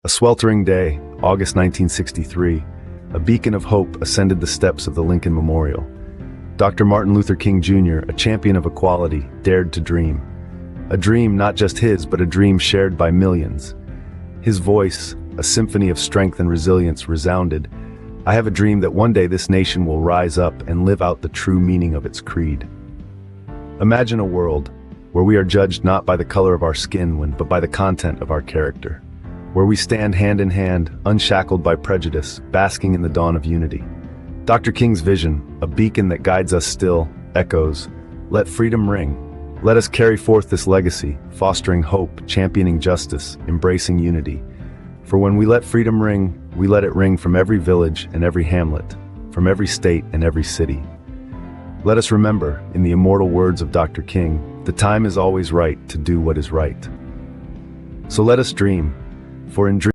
A sweltering day, August 1963, a beacon of hope ascended the steps of the Lincoln Memorial. Dr. Martin Luther King Jr., a champion of equality, dared to dream. A dream not just his, but a dream shared by millions. His voice, a symphony of strength and resilience, resounded. I have a dream that one day this nation will rise up and live out the true meaning of its creed. Imagine a world where we are judged not by the color of our skin, but by the content of our character. Where we stand hand in hand, unshackled by prejudice, basking in the dawn of unity. Dr. King's vision, a beacon that guides us still, echoes, "Let freedom ring." Let us carry forth this legacy, fostering hope, championing justice, embracing unity. For when we let freedom ring, we let it ring from every village and every hamlet, from every state and every city. Let us remember, in the immortal words of Dr. King, the time is always right to do what is right. So let us dream, for in dreams,